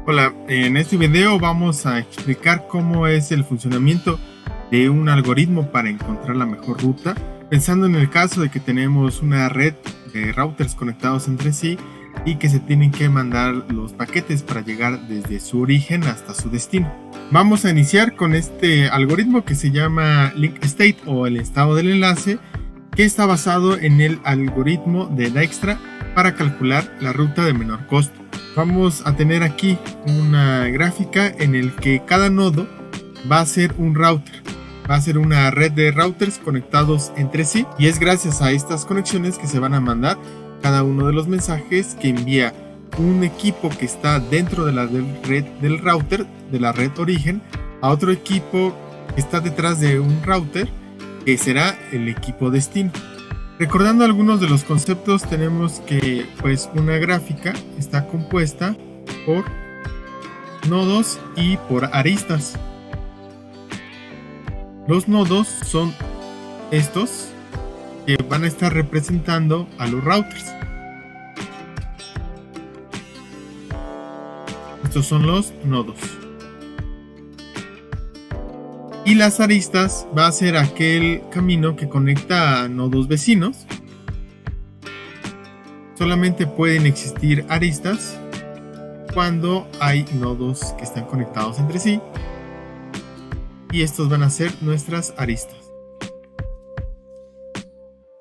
Hola, en este video vamos a explicar cómo es el funcionamiento de un algoritmo para encontrar la mejor ruta, pensando en el caso de que tenemos una red de routers conectados entre sí y que se tienen que mandar los paquetes para llegar desde su origen hasta su destino. Vamos a iniciar con este algoritmo que se llama Link State o el estado del enlace, que está basado en el algoritmo de Dijkstra para calcular la ruta de menor costo. Vamos a tener aquí una gráfica en el que cada nodo va a ser un router, va a ser una red de routers conectados entre sí, y es gracias a estas conexiones que se van a mandar cada uno de los mensajes que envía un equipo que está dentro de la red del router, de la red origen, a otro equipo que está detrás de un router que será el equipo destino. Recordando algunos de los conceptos, tenemos que una gráfica está compuesta por nodos y por aristas. Los nodos son estos que van a estar representando a los routers. Estos son los nodos. Y las aristas va a ser aquel camino que conecta a nodos vecinos. Solamente pueden existir aristas cuando hay nodos que están conectados entre sí. Y estos van a ser nuestras aristas.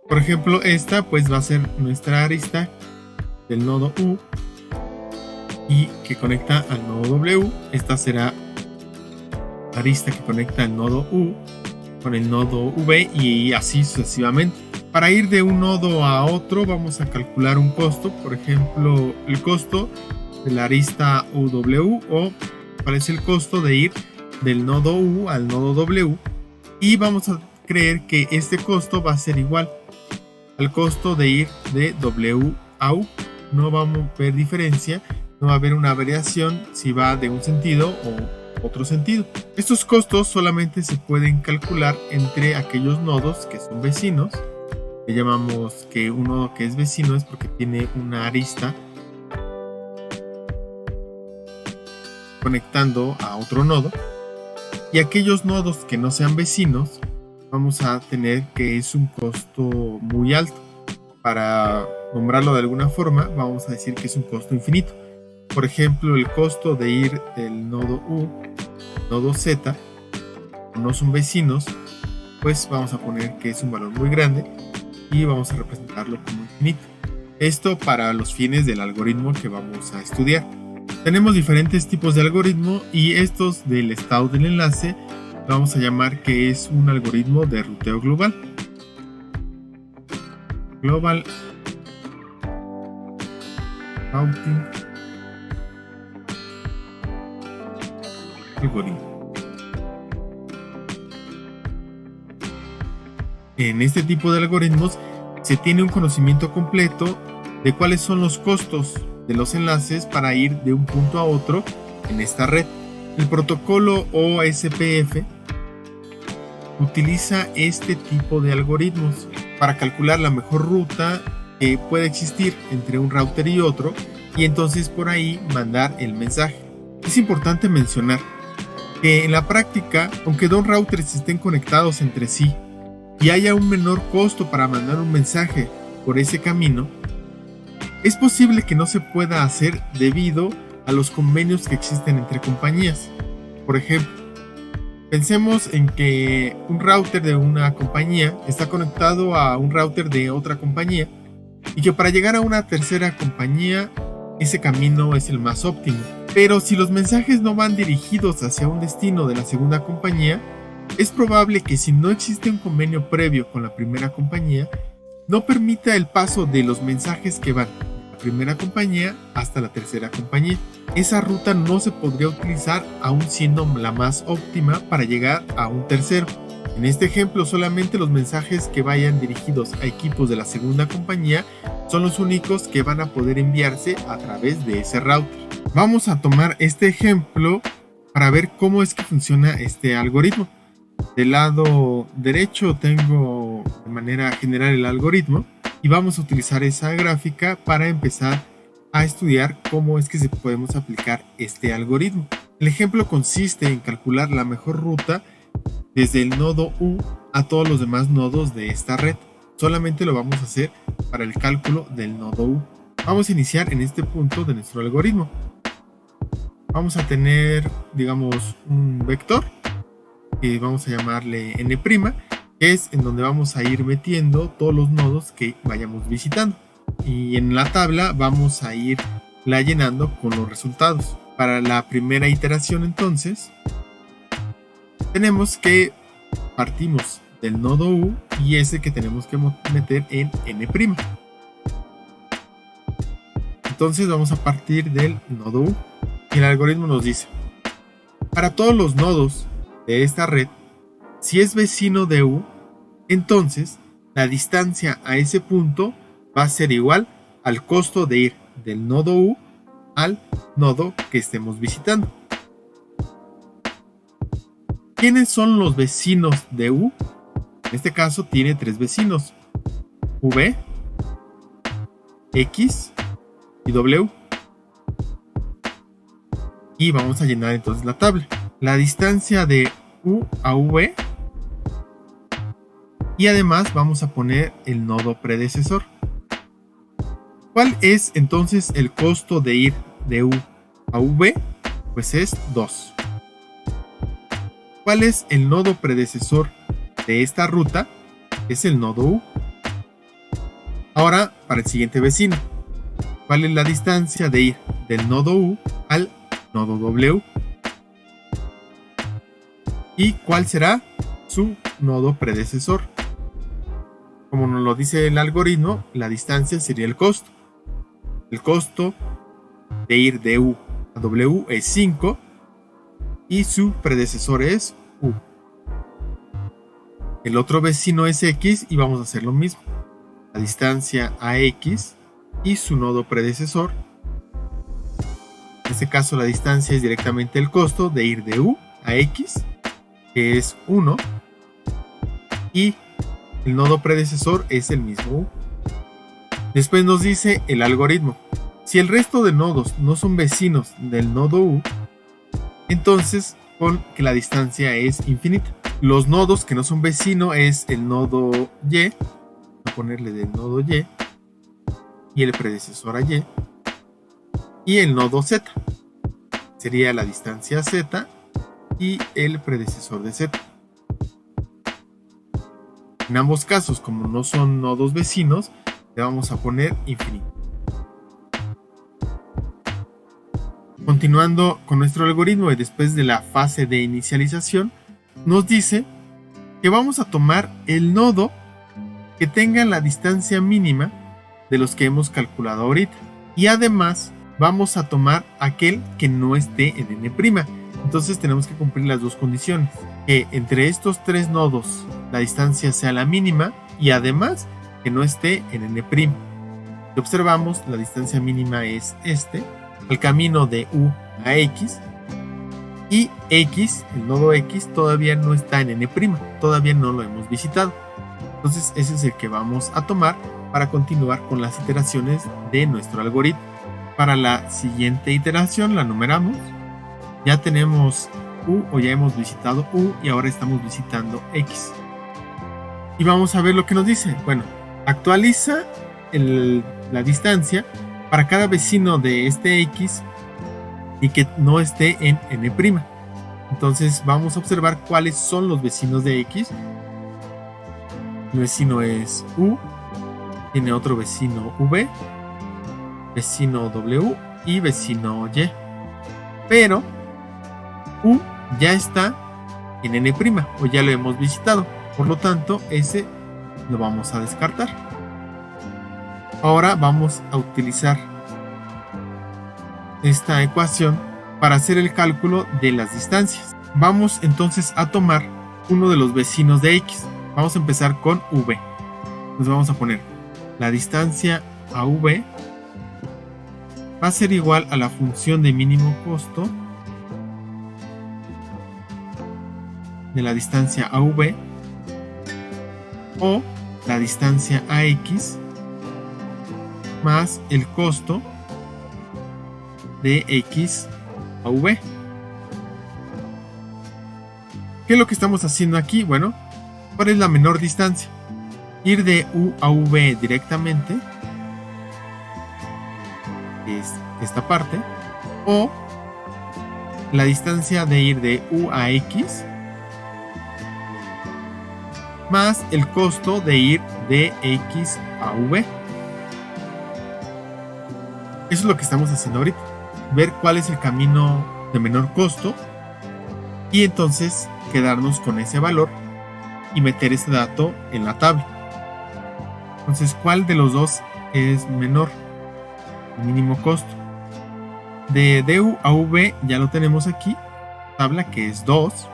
Por ejemplo, esta va a ser nuestra arista del nodo U y que conecta al nodo W. Esta será arista que conecta el nodo U con el nodo V y así sucesivamente. Para ir de un nodo a otro vamos a calcular un costo, por ejemplo el costo de la arista UW, o cuál es el costo de ir del nodo U al nodo W, y vamos a creer que este costo va a ser igual al costo de ir de W a U. No vamos a ver diferencia, no va a haber una variación si va de un sentido o otro sentido. Estos costos solamente se pueden calcular entre aquellos nodos que son vecinos. Le llamamos que un nodo que es vecino es porque tiene una arista conectando a otro nodo, y aquellos nodos que no sean vecinos vamos a tener que es un costo muy alto. Para nombrarlo de alguna forma vamos a decir que es un costo infinito. Por ejemplo, el costo de ir del nodo U nodo Z, no son vecinos, vamos a poner que es un valor muy grande y vamos a representarlo como infinito. Esto para los fines del algoritmo que vamos a estudiar. Tenemos diferentes tipos de algoritmo, y estos del estado del enlace vamos a llamar que es un algoritmo de ruteo global. Global Routing algoritmo. En este tipo de algoritmos se tiene un conocimiento completo de cuáles son los costos de los enlaces para ir de un punto a otro en esta red. El protocolo OSPF utiliza este tipo de algoritmos para calcular la mejor ruta que puede existir entre un router y otro, y entonces por ahí mandar el mensaje. Es importante mencionar que en la práctica, aunque dos routers estén conectados entre sí y haya un menor costo para mandar un mensaje por ese camino, es posible que no se pueda hacer debido a los convenios que existen entre compañías. Por ejemplo, pensemos en que un router de una compañía está conectado a un router de otra compañía, y que para llegar a una tercera compañía ese camino es el más óptimo. Pero si los mensajes no van dirigidos hacia un destino de la segunda compañía, es probable que si no existe un convenio previo con la primera compañía, no permita el paso de los mensajes que van de la primera compañía hasta la tercera compañía. Esa ruta no se podría utilizar aún siendo la más óptima para llegar a un tercero. En este ejemplo, solamente los mensajes que vayan dirigidos a equipos de la segunda compañía son los únicos que van a poder enviarse a través de ese router. Vamos a tomar este ejemplo para ver cómo es que funciona este algoritmo. Del lado derecho tengo de manera general el algoritmo, y vamos a utilizar esa gráfica para empezar a estudiar cómo es que podemos aplicar este algoritmo. El ejemplo consiste en calcular la mejor ruta desde el nodo U a todos los demás nodos de esta red. Solamente lo vamos a hacer para el cálculo del nodo U. Vamos a iniciar en este punto de nuestro algoritmo. Vamos a tener, digamos, un vector que vamos a llamarle n', que es en donde vamos a ir metiendo todos los nodos que vayamos visitando. Y en la tabla vamos a irla llenando con los resultados. Para la primera iteración, entonces, tenemos que partimos del nodo U y ese que tenemos que meter en n'. Entonces vamos a partir del nodo U y el algoritmo nos dice: para todos los nodos de esta red, si es vecino de U, entonces la distancia a ese punto va a ser igual al costo de ir del nodo U al nodo que estemos visitando. ¿Quiénes son los vecinos de U? En este caso tiene 3 vecinos: V, X y W. Y vamos a llenar entonces la tabla. La distancia de U a V. Y además vamos a poner el nodo predecesor. ¿Cuál es entonces el costo de ir de U a V? Pues es 2. ¿Cuál es el nodo predecesor de esta ruta? Es el nodo U. Ahora, para el siguiente vecino, ¿cuál es la distancia de ir del nodo U al nodo W? ¿Y cuál será su nodo predecesor? Como nos lo dice el algoritmo, la distancia sería el costo. El costo de ir de U a W es 5 y su predecesor es U. El otro vecino es X y vamos a hacer lo mismo. La distancia a X y su nodo predecesor. En este caso la distancia es directamente el costo de ir de U a X, que es 1, y el nodo predecesor es el mismo U. Después nos dice el algoritmo: si el resto de nodos no son vecinos del nodo U, entonces pon que la distancia es infinita. Los nodos que no son vecinos es el nodo Y, voy a ponerle del nodo Y, y el predecesor a Y, y el nodo Z, sería la distancia Z y el predecesor de Z. En ambos casos, como no son nodos vecinos, le vamos a poner infinito. Continuando con nuestro algoritmo y después de la fase de inicialización, nos dice que vamos a tomar el nodo que tenga la distancia mínima de los que hemos calculado ahorita. Y además vamos a tomar aquel que no esté en n'. Entonces tenemos que cumplir las dos condiciones: que entre estos 3 nodos la distancia sea la mínima y además que no esté en n'. Si observamos, la distancia mínima es el camino de U a X, y X, el nodo X, todavía no está en n', todavía no lo hemos visitado. Entonces ese es el que vamos a tomar para continuar con las iteraciones de nuestro algoritmo. Para la siguiente iteración la numeramos. Ya tenemos U, o ya hemos visitado U, y ahora estamos visitando X. Y vamos a ver lo que nos dice. Bueno, actualiza la distancia para cada vecino de este X y que no esté en n'. Entonces vamos a observar cuáles son los vecinos de X. El vecino es U, tiene otro vecino V, vecino W y vecino Y. Pero U ya está en n', o ya lo hemos visitado. Por lo tanto, ese lo vamos a descartar. Ahora vamos a utilizar esta ecuación para hacer el cálculo de las distancias. Vamos entonces a tomar uno de los vecinos de X. Vamos a empezar con V. Nos vamos a poner la distancia a V va a ser igual a la función de mínimo costo de la distancia a V, o la distancia a X más el costo de X a V. ¿Qué es lo que estamos haciendo aquí? Bueno, ¿cuál es la menor distancia? Ir de U a V directamente, es esta parte, o la distancia de ir de U a X más el costo de ir de X a V. Eso es lo que estamos haciendo ahorita, ver cuál es el camino de menor costo y entonces quedarnos con ese valor y meter ese dato en la tabla. Entonces, ¿cuál de los dos es menor? El mínimo costo. De DU a V ya lo tenemos aquí, tabla, que es 2.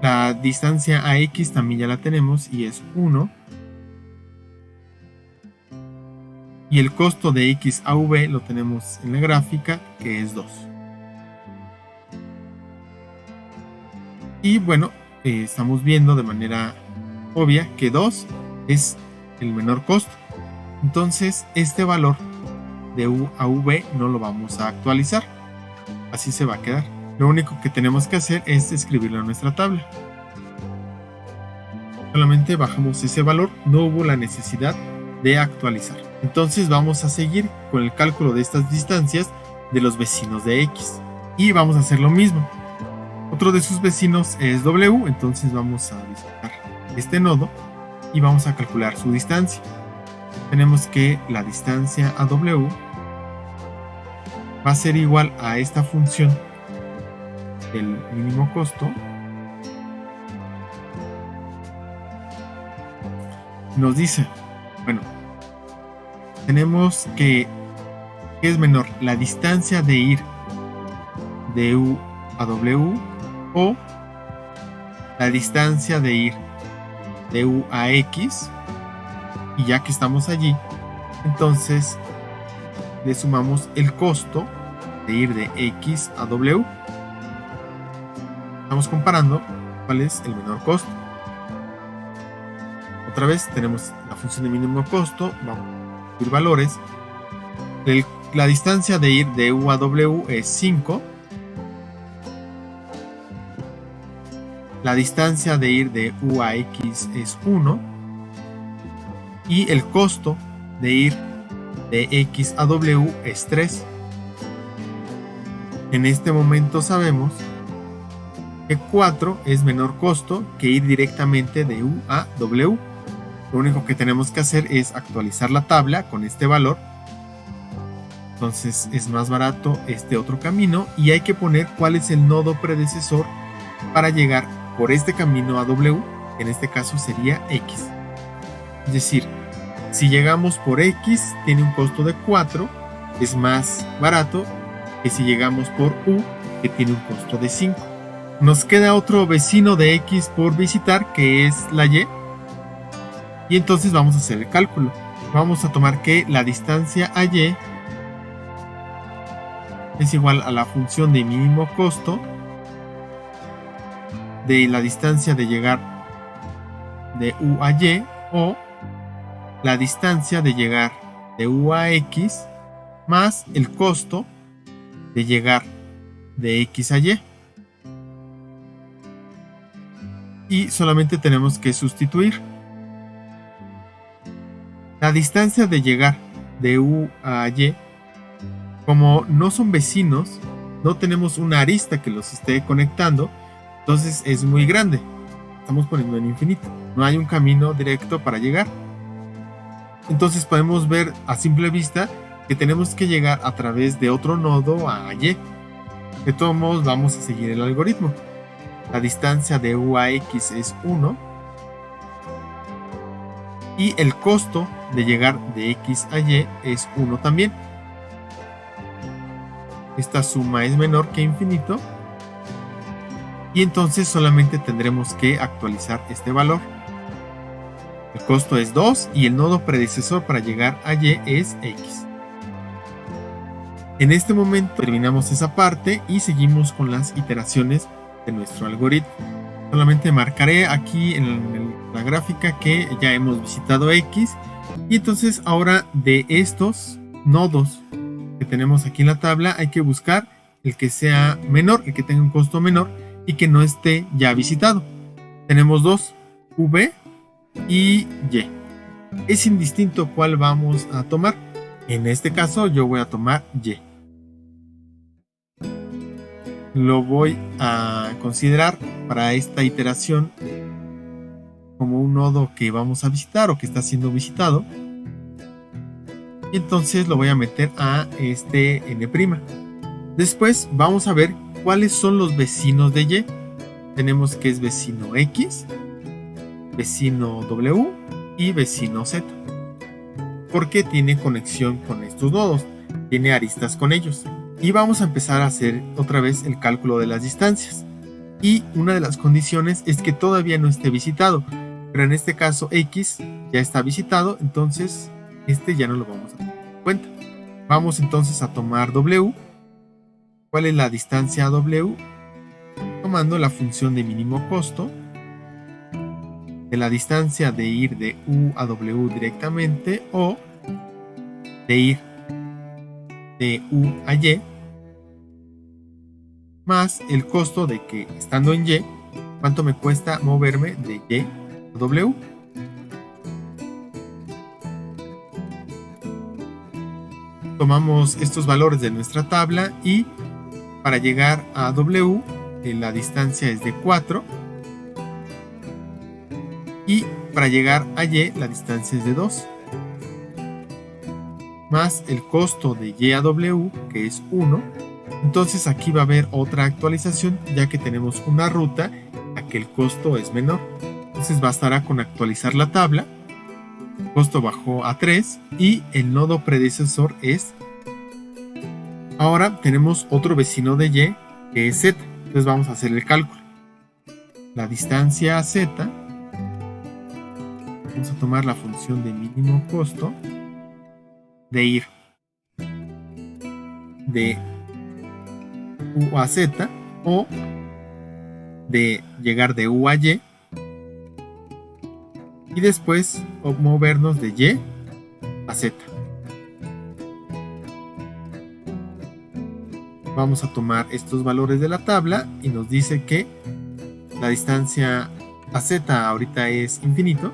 La distancia a X también ya la tenemos y es 1. Y el costo de X a V lo tenemos en la gráfica, que es 2. Y bueno, estamos viendo de manera obvia que 2 es el menor costo. Entonces este valor de U a V no lo vamos a actualizar. Así se va a quedar. Lo único que tenemos que hacer es escribirlo en nuestra tabla. Solamente bajamos ese valor, no hubo la necesidad de actualizar. Entonces vamos a seguir con el cálculo de estas distancias de los vecinos de X. Y vamos a hacer lo mismo. Otro de sus vecinos es W, entonces vamos a visitar este nodo y vamos a calcular su distancia. Tenemos que la distancia a W va a ser igual a esta función del mínimo costo nos dice, bueno, tenemos que es menor la distancia de ir de U a W o la distancia de ir de U a X, y ya que estamos allí, entonces le sumamos el costo de ir de X a W. Estamos comparando cuál es el menor costo. Otra vez tenemos la función de mínimo costo, vamos a subir valores. La distancia de ir de U a W es 5. La distancia de ir de U a X es 1. Y el costo de ir de X a W es 3. En este momento sabemos que 4 es menor costo que ir directamente de U a W. Lo único que tenemos que hacer es actualizar la tabla con este valor. Entonces es más barato este otro camino y hay que poner cuál es el nodo predecesor para llegar por este camino a W, que en este caso sería X. Es decir, si llegamos por X tiene un costo de 4, es más barato que si llegamos por U, que tiene un costo de 5. Nos queda otro vecino de X por visitar, que es la Y. Y entonces vamos a hacer el cálculo. Vamos a tomar que la distancia a Y es igual a la función de mínimo costo de la distancia de llegar de U a Y, o la distancia de llegar de U a X más el costo de llegar de X a Y. Y solamente tenemos que sustituir. La distancia de llegar de U a Y, como no son vecinos, no tenemos una arista que los esté conectando, entonces es muy grande. Estamos poniendo en infinito. No hay un camino directo para llegar. Entonces podemos ver a simple vista que tenemos que llegar a través de otro nodo a Y. De todos modos vamos a seguir el algoritmo. La distancia de U a X es 1. Y el costo de llegar de X a Y es 1 también. Esta suma es menor que infinito. Y entonces solamente tendremos que actualizar este valor. El costo es 2 y el nodo predecesor para llegar a Y es X. En este momento terminamos esa parte y seguimos con las iteraciones de nuestro algoritmo. Solamente marcaré aquí en la gráfica que ya hemos visitado X. Y entonces ahora de estos nodos que tenemos aquí en la tabla, hay que buscar el que sea menor, el que tenga un costo menor y que no esté ya visitado. Tenemos dos, V y Y. Es indistinto cuál vamos a tomar. En este caso yo voy a tomar Y. Lo voy a considerar para esta iteración como un nodo que vamos a visitar o que está siendo visitado. Y entonces lo voy a meter a este n'. Después vamos a ver cuáles son los vecinos de Y. Tenemos que es vecino X, vecino W y vecino Z. Porque tiene conexión con estos nodos, tiene aristas con ellos. Y vamos a empezar a hacer otra vez el cálculo de las distancias. Y una de las condiciones es que todavía no esté visitado. Pero en este caso X ya está visitado, entonces este ya no lo vamos a tener en cuenta. Vamos entonces a tomar W. ¿Cuál es la distancia a W? Tomando la función de mínimo costo de la distancia de ir de U a W directamente o de ir de U a Y más el costo de que estando en Y, cuánto me cuesta moverme de Y a W. Tomamos estos valores de nuestra tabla y para llegar a W la distancia es de 4 y para llegar a Y la distancia es de 2 más el costo de Y a W que es 1. Entonces aquí va a haber otra actualización ya que tenemos una ruta a que el costo es menor. Entonces bastará con actualizar la tabla. El costo bajó a 3 y el nodo predecesor es. Ahora tenemos otro vecino de Y que es Z. Entonces vamos a hacer el cálculo. La distancia a Z. Vamos a tomar la función de mínimo costo de ir de U a Z o de llegar de U a Y y después movernos de Y a Z. Vamos a tomar estos valores de la tabla y nos dice que la distancia a Z ahorita es infinito.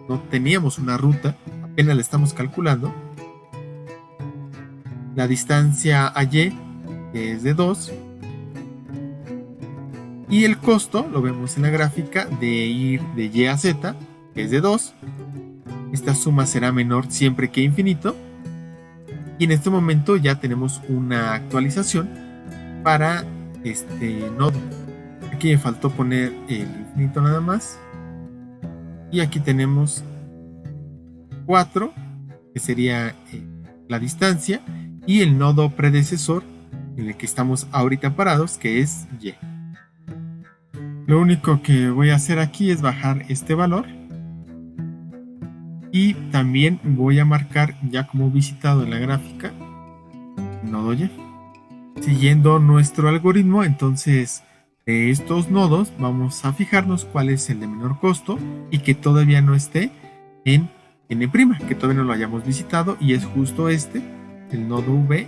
No teníamos una ruta, apenas la estamos calculando. La distancia a Y es de 2 y el costo lo vemos en la gráfica de ir de Y a Z que es de 2. Esta suma será menor siempre que infinito y en este momento ya tenemos una actualización para este nodo. Aquí me faltó poner el infinito nada más y aquí tenemos 4 que sería la distancia y el nodo predecesor en el que estamos ahorita parados, que es Y. Lo único que voy a hacer aquí es bajar este valor y también voy a marcar ya como visitado en la gráfica el nodo Y. Siguiendo nuestro algoritmo, entonces de estos nodos vamos a fijarnos cuál es el de menor costo y que todavía no esté en n', que todavía no lo hayamos visitado, y es justo este, el nodo V,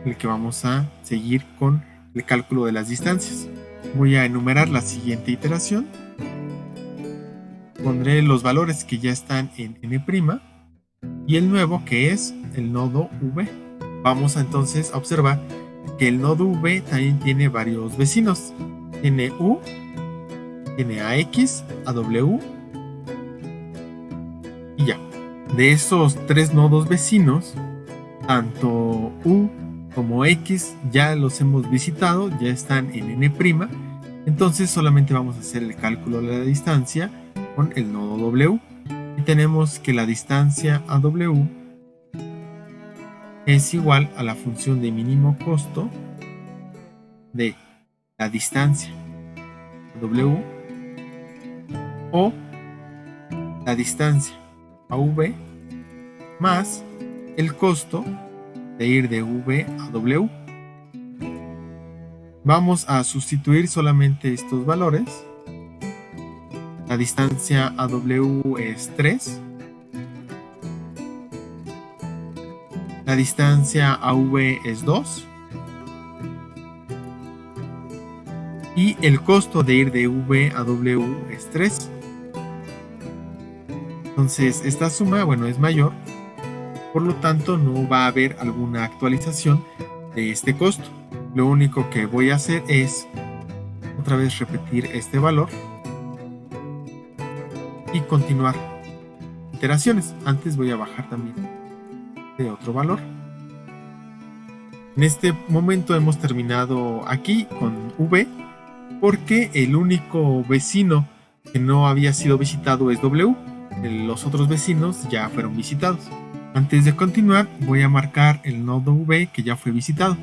el que vamos a seguir con el cálculo de las distancias. Voy a enumerar la siguiente iteración. Pondré los valores que ya están en n' y el nuevo que es el nodo V. Vamos entonces a observar que el nodo V también tiene varios vecinos. Tiene U, tiene a X, a W y ya. De esos tres nodos vecinos, tanto U como X ya los hemos visitado, ya están en n'. Entonces solamente vamos a hacer el cálculo de la distancia con el nodo W. Y tenemos que la distancia a W es igual a la función de mínimo costo de la distancia a W o la distancia a V más el costo de ir de V a W. Vamos a sustituir solamente estos valores. La distancia a W es 3. La distancia a V es 2. Y el costo de ir de V a W es 3. Entonces esta suma, bueno, es mayor. Por lo tanto, no va a haber alguna actualización de este costo. Lo único que voy a hacer es otra vez repetir este valor y continuar iteraciones. Antes voy a bajar también de otro valor. En este momento hemos terminado aquí con V, porque el único vecino que no había sido visitado es W. Los otros vecinos ya fueron visitados. Antes de continuar, voy a marcar el nodo V que ya fue visitado.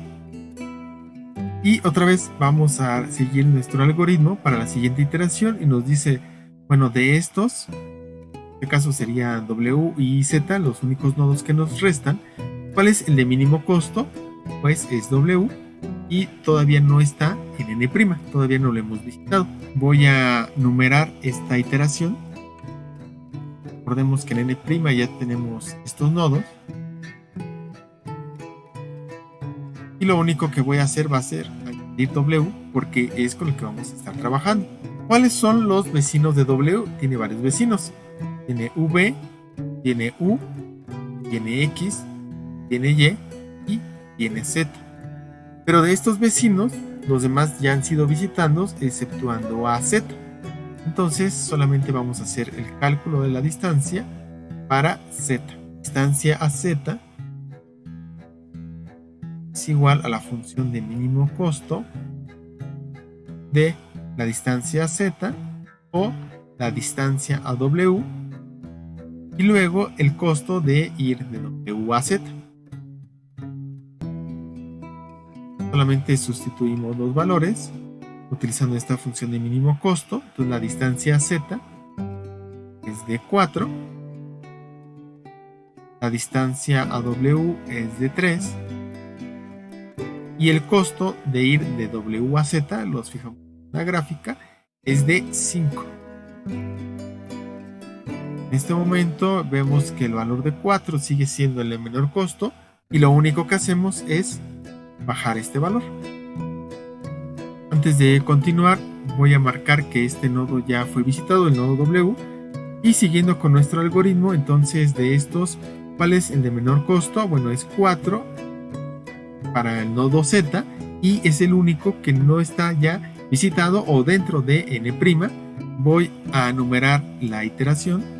Y otra vez vamos a seguir nuestro algoritmo para la siguiente iteración y nos dice, bueno, de estos, en este caso serían W y Z, los únicos nodos que nos restan. ¿Cuál es el de mínimo costo? Pues es W y todavía no está en N', todavía no lo hemos visitado. Voy a numerar esta iteración. Recordemos que en N' ya tenemos estos nodos. Y lo único que voy a hacer va a ser añadir W, porque es con el que vamos a estar trabajando. ¿Cuáles son los vecinos de W? Tiene varios vecinos. Tiene V, tiene U, tiene X, tiene Y y tiene Z. Pero de estos vecinos, los demás ya han sido visitados, exceptuando a Z. Entonces solamente vamos a hacer el cálculo de la distancia para Z. Distancia a Z es igual a la función de mínimo costo de la distancia a Z o la distancia a W y luego el costo de ir de W a Z. Solamente sustituimos los valores utilizando esta función de mínimo costo. Entonces la distancia a Z es de 4, la distancia a W es de 3 y el costo de ir de W a Z, los fijamos en la gráfica, es de 5. En este momento vemos que el valor de 4 sigue siendo el de menor costo y lo único que hacemos es bajar este valor. Antes de continuar, voy a marcar que este nodo ya fue visitado, el nodo W, y siguiendo con nuestro algoritmo, entonces de estos, ¿cuál es el de menor costo? Bueno, es 4 para el nodo Z y es el único que no está ya visitado o dentro de N'. Voy a numerar la iteración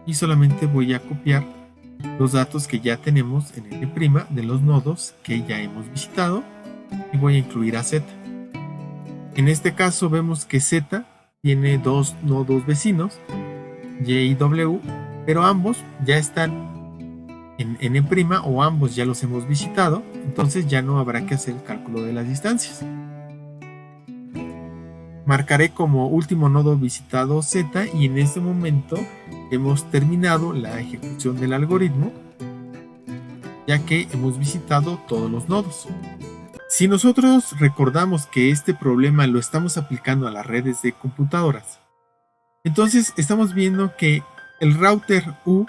y solamente voy a copiar los datos que ya tenemos en N' de los nodos que ya hemos visitado y voy a incluir a Z. En este caso vemos que Z tiene dos nodos vecinos, Y y W, pero ambos ya están en N' o ambos ya los hemos visitado, entonces ya no habrá que hacer el cálculo de las distancias. Marcaré como último nodo visitado Z y en este momento hemos terminado la ejecución del algoritmo, ya que hemos visitado todos los nodos. Si nosotros recordamos que este problema lo estamos aplicando a las redes de computadoras, entonces estamos viendo que el router U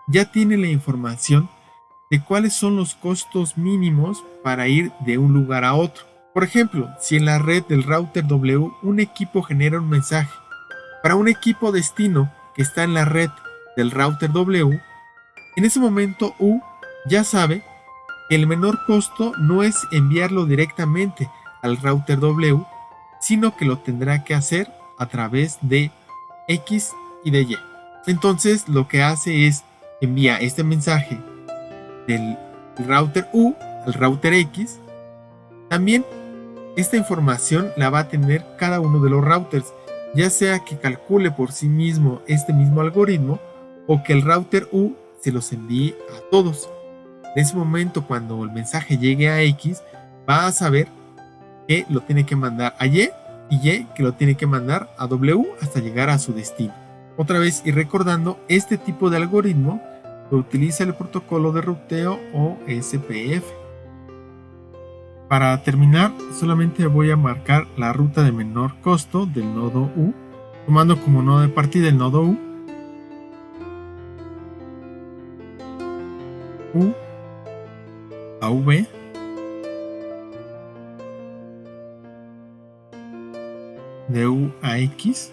ya tiene la información de cuáles son los costos mínimos para ir de un lugar a otro. Por ejemplo, si en la red del router W un equipo genera un mensaje para un equipo destino que está en la red del router W, en ese momento U ya sabe que el menor costo no es enviarlo directamente al router W, sino que lo tendrá que hacer a través de X y de Y. Entonces lo que hace es envía este mensaje del router U al router X. También esta información la va a tener cada uno de los routers, ya sea que calcule por sí mismo este mismo algoritmo o que el router U se los envíe a todos. En ese momento, cuando el mensaje llegue a X, va a saber que lo tiene que mandar a Y y Y que lo tiene que mandar a W hasta llegar a su destino. Otra vez, y recordando, este tipo de algoritmo lo utiliza el protocolo de ruteo o SPF. Para terminar, solamente voy a marcar la ruta de menor costo del nodo U, tomando como nodo de partida el nodo U a V, de U a X,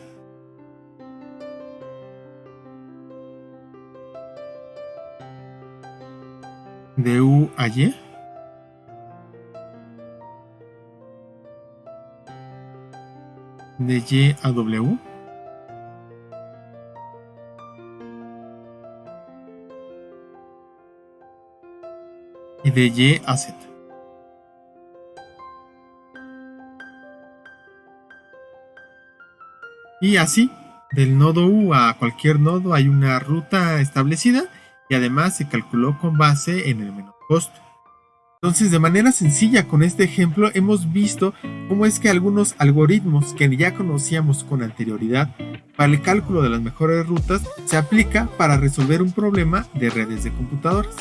de U a Y, de Y a W, y de Y a Z. Y así, del nodo U a cualquier nodo hay una ruta establecida y además se calculó con base en el menor costo. Entonces, de manera sencilla, con este ejemplo hemos visto cómo es que algunos algoritmos que ya conocíamos con anterioridad para el cálculo de las mejores rutas se aplica para resolver un problema de redes de computadoras.